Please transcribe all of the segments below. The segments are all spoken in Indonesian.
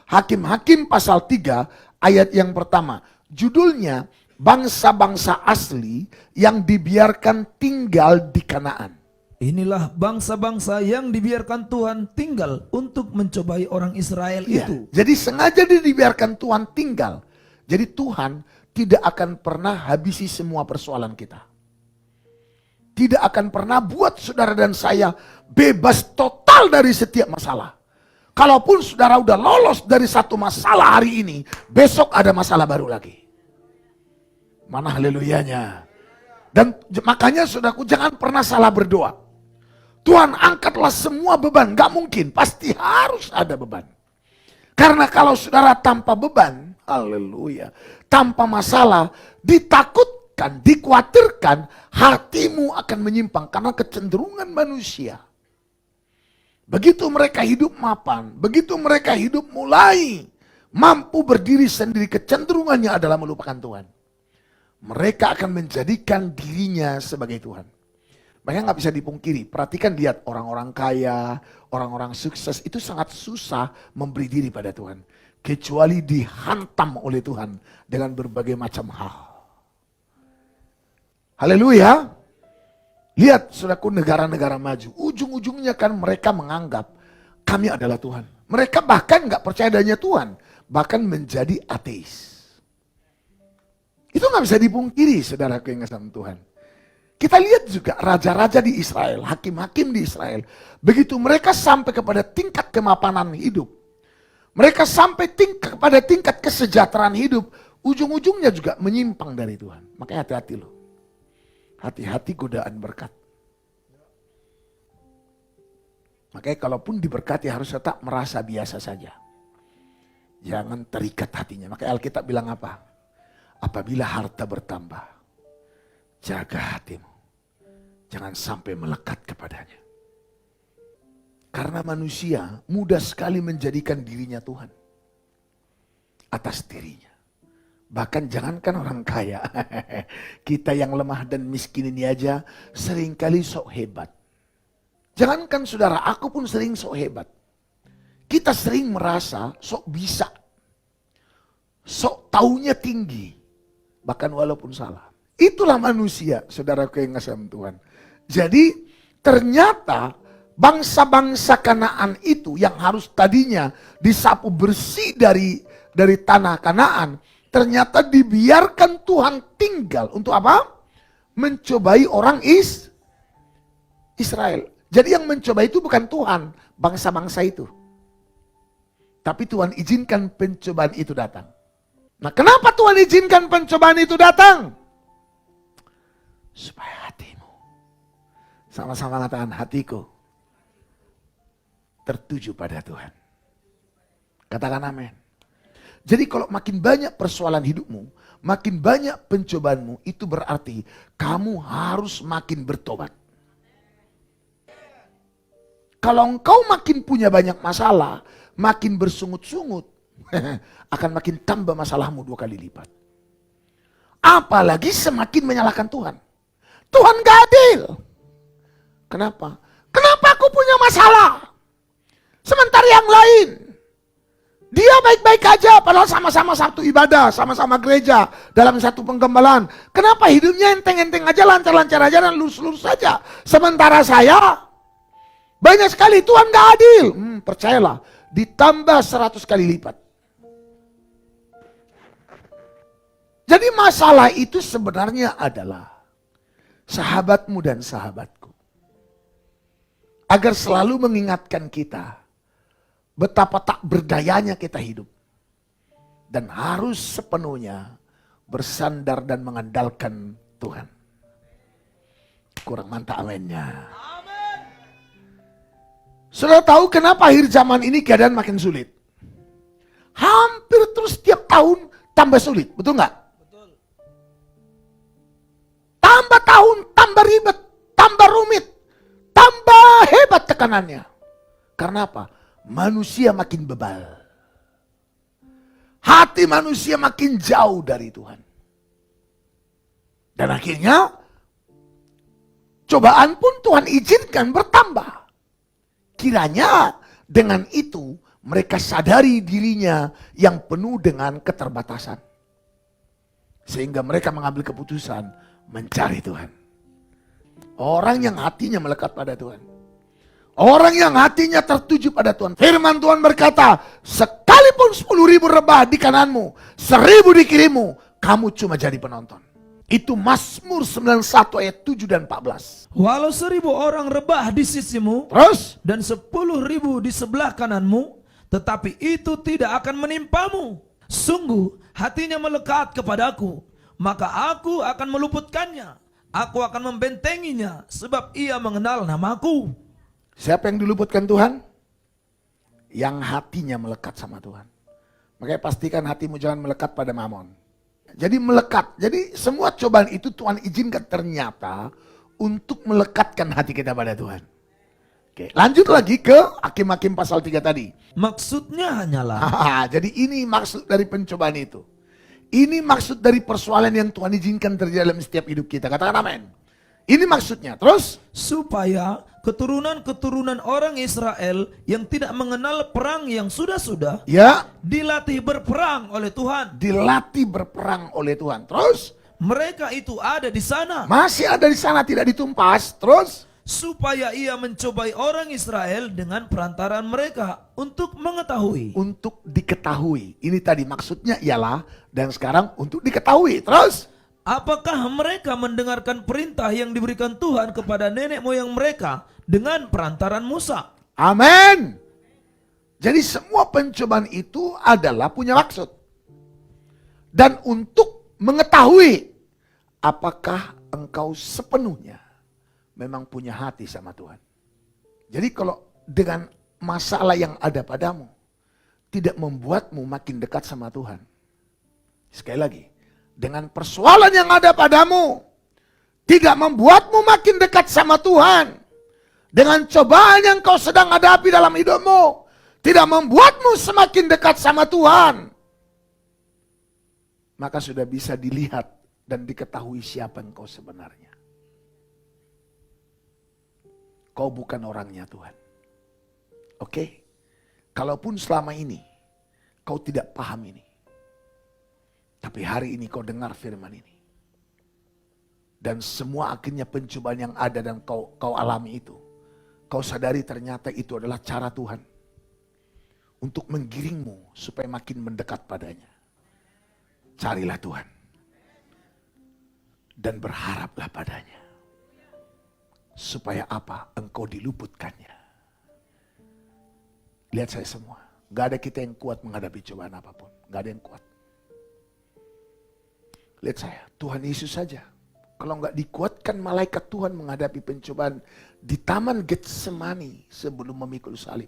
Hakim-Hakim pasal 3 ayat yang pertama. Judulnya bangsa-bangsa asli yang dibiarkan tinggal di Kanaan. Inilah bangsa-bangsa yang dibiarkan Tuhan tinggal untuk mencobai orang Israel itu. Jadi sengaja dibiarkan Tuhan tinggal. Jadi Tuhan tidak akan pernah habisi semua persoalan kita. Tidak akan pernah buat saudara dan saya bebas total dari setiap masalah. Kalaupun saudara udah lolos dari satu masalah hari ini, besok ada masalah baru lagi. Mana haleluyanya. Dan makanya saudaraku jangan pernah salah berdoa. Tuhan angkatlah semua beban, gak mungkin, pasti harus ada beban. Karena kalau saudara tanpa beban, haleluya, tanpa masalah, ditakutkan, dikhawatirkan, hatimu akan menyimpang karena kecenderungan manusia. Begitu mereka hidup mapan, begitu mereka hidup mulai mampu berdiri sendiri, kecenderungannya adalah melupakan Tuhan. Mereka akan menjadikan dirinya sebagai Tuhan. Makanya nggak bisa dipungkiri, perhatikan lihat orang-orang kaya, orang-orang sukses itu sangat susah memberi diri pada Tuhan. Kecuali dihantam oleh Tuhan dengan berbagai macam hal. Haleluya. Lihat saudaraku negara-negara maju, ujung-ujungnya kan mereka menganggap kami adalah Tuhan. Mereka bahkan nggak percaya adanya Tuhan, bahkan menjadi ateis. Itu nggak bisa dipungkiri saudaraku yang sama Tuhan. Kita lihat juga raja-raja di Israel, hakim-hakim di Israel. Begitu mereka sampai kepada tingkat kemapanan hidup. Mereka sampai kepada tingkat kesejahteraan hidup. Ujung-ujungnya juga menyimpang dari Tuhan. Makanya hati-hati loh. Hati-hati godaan berkat. Makanya kalaupun diberkati harus tetap merasa biasa saja. Jangan terikat hatinya. Makanya Alkitab bilang apa? Apabila harta bertambah, jaga hatimu. Jangan sampai melekat kepadanya. Karena manusia mudah sekali menjadikan dirinya Tuhan. Atas dirinya. Bahkan jangankan orang kaya. Kita yang lemah dan miskin ini aja seringkali sok hebat. Jangankan saudara, aku pun sering sok hebat. Kita sering merasa sok bisa. Sok taunya tinggi. Bahkan walaupun salah. Itulah manusia, saudaraku yang ngasih Tuhan. Jadi ternyata bangsa-bangsa Kanaan itu yang harus tadinya disapu bersih dari tanah Kanaan, ternyata dibiarkan Tuhan tinggal untuk apa? Mencobai orang Israel. Jadi yang mencoba itu bukan Tuhan, bangsa-bangsa itu. Tapi Tuhan izinkan pencobaan itu datang. Nah, kenapa Tuhan izinkan pencobaan itu datang? Supaya hatimu, sama-sama katakan hatiku, tertuju pada Tuhan. Katakan amin. Jadi kalau makin banyak persoalan hidupmu, makin banyak pencobaanmu, itu berarti kamu harus makin bertobat. Kalau engkau makin punya banyak masalah, makin bersungut-sungut, akan makin tambah masalahmu 2 kali lipat. Apalagi semakin menyalahkan Tuhan. Tuhan gak adil. Kenapa? Kenapa aku punya masalah? Sementara yang lain, dia baik-baik aja, padahal sama-sama satu ibadah, sama-sama gereja, dalam satu penggembalaan. Kenapa hidupnya enteng-enteng aja, lancar-lancar aja, dan lurus-lurus saja. Sementara saya, banyak sekali Tuhan gak adil. Percayalah, ditambah 100 kali lipat. Jadi masalah itu sebenarnya adalah sahabatmu dan sahabatku. Agar selalu mengingatkan kita betapa tak berdayanya kita hidup. Dan harus sepenuhnya bersandar dan mengandalkan Tuhan. Kurang mantap aminnya. Sudah tahu kenapa akhir zaman ini keadaan makin sulit? Hampir terus setiap tahun tambah sulit, betul nggak? Tambah tahun, tambah ribet, tambah rumit, tambah hebat tekanannya. Karena apa? Manusia makin bebal. Hati manusia makin jauh dari Tuhan. Dan akhirnya, cobaan pun Tuhan izinkan bertambah. Kiranya dengan itu Mereka sadari dirinya yang penuh dengan keterbatasan. Sehingga mereka mengambil keputusan mencari Tuhan. Orang yang hatinya melekat pada Tuhan. Orang yang hatinya tertuju pada Tuhan. Firman Tuhan berkata, sekalipun 10.000 rebah di kananmu, 1.000 di kirimu, kamu cuma jadi penonton. Itu Mazmur 91 ayat 7 dan 14. Walau 1.000 orang rebah di sisimu, Terus, dan 10.000 di sebelah kananmu, tetapi itu tidak akan menimpamu. Sungguh hatinya melekat kepadaku, maka aku akan meluputkannya. Aku akan membentenginya, sebab ia mengenal namaku. siapa yang diluputkan Tuhan? Yang hatinya melekat sama Tuhan. Makanya pastikan hatimu jangan melekat pada mamon. Jadi melekat. Jadi semua cobaan itu Tuhan izinkan ternyata untuk melekatkan hati kita pada Tuhan. Oke, lanjut lagi ke Hakim-Hakim pasal 3 tadi. Maksudnya hanyalah, Jadi ini maksud dari pencobaan itu. Ini maksud dari persoalan yang Tuhan izinkan terjadi dalam setiap hidup kita. Katakan amin. Ini maksudnya. Terus, supaya keturunan-keturunan orang Israel yang tidak mengenal perang yang sudah-sudah ya, dilatih berperang oleh Tuhan. dilatih berperang oleh Tuhan. Terus, Mereka itu ada di sana, masih ada di sana tidak ditumpas. Terus, supaya ia mencobai orang Israel dengan perantaraan mereka untuk mengetahui. untuk diketahui. Ini tadi maksudnya ialah, dan sekarang untuk diketahui. Terus, Apakah mereka mendengarkan perintah yang diberikan Tuhan kepada nenek moyang mereka dengan perantaran Musa? amin. Jadi semua pencobaan itu adalah punya maksud. Dan untuk mengetahui apakah engkau sepenuhnya memang punya hati sama Tuhan. Jadi kalau dengan masalah yang ada padamu tidak membuatmu makin dekat sama Tuhan. Sekali lagi, dengan persoalan yang ada padamu tidak membuatmu makin dekat sama Tuhan. Dengan cobaan yang kau sedang hadapi dalam hidupmu tidak membuatmu semakin dekat sama Tuhan. Maka sudah bisa dilihat dan diketahui siapa engkau sebenarnya. Kau bukan orangnya Tuhan. Oke? Kalaupun selama ini kau tidak paham ini. Tapi hari ini kau dengar firman ini. Dan semua akhirnya pencobaan yang ada dan kau alami itu. Kau sadari ternyata itu adalah cara Tuhan. Untuk menggiringmu supaya makin mendekat padanya. Carilah Tuhan. Dan berharaplah padanya. Supaya apa? Engkau diluputkannya. Lihat saya semua. Gak ada kita yang kuat menghadapi cobaan apapun. Gak ada yang kuat. Lihat saya, Tuhan Yesus saja. Kalau nggak dikuatkan malaikat Tuhan menghadapi pencobaan di Taman Getsemani sebelum memikul salib.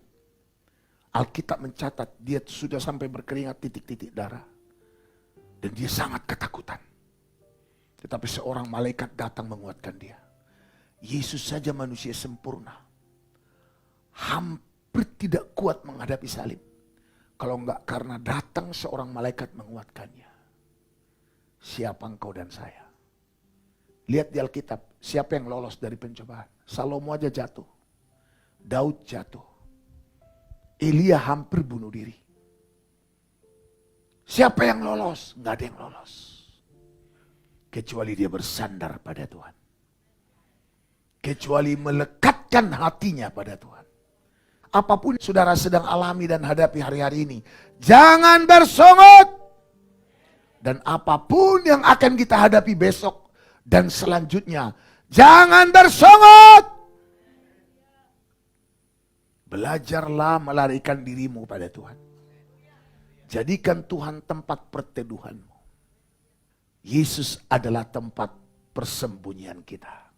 Alkitab mencatat dia sudah sampai berkeringat titik-titik darah. Dan dia sangat ketakutan. Tetapi seorang malaikat datang menguatkan dia. Yesus saja manusia sempurna. Hampir tidak kuat menghadapi salib. Kalau nggak karena datang seorang malaikat menguatkannya. Siapa engkau dan saya? Lihat di Alkitab, siapa yang lolos dari pencobaan? Salomo aja jatuh. Daud jatuh. Elia hampir bunuh diri. Siapa yang lolos? Nggak ada yang lolos. Kecuali dia bersandar pada Tuhan. Kecuali melekatkan hatinya pada Tuhan. Apapun saudara sedang alami dan hadapi hari-hari ini, jangan bersungut. Dan apapun yang akan kita hadapi besok dan selanjutnya, jangan bersungut. Belajarlah melarikan dirimu pada Tuhan. Jadikan Tuhan tempat perteduhanmu. Yesus adalah tempat persembunyian kita.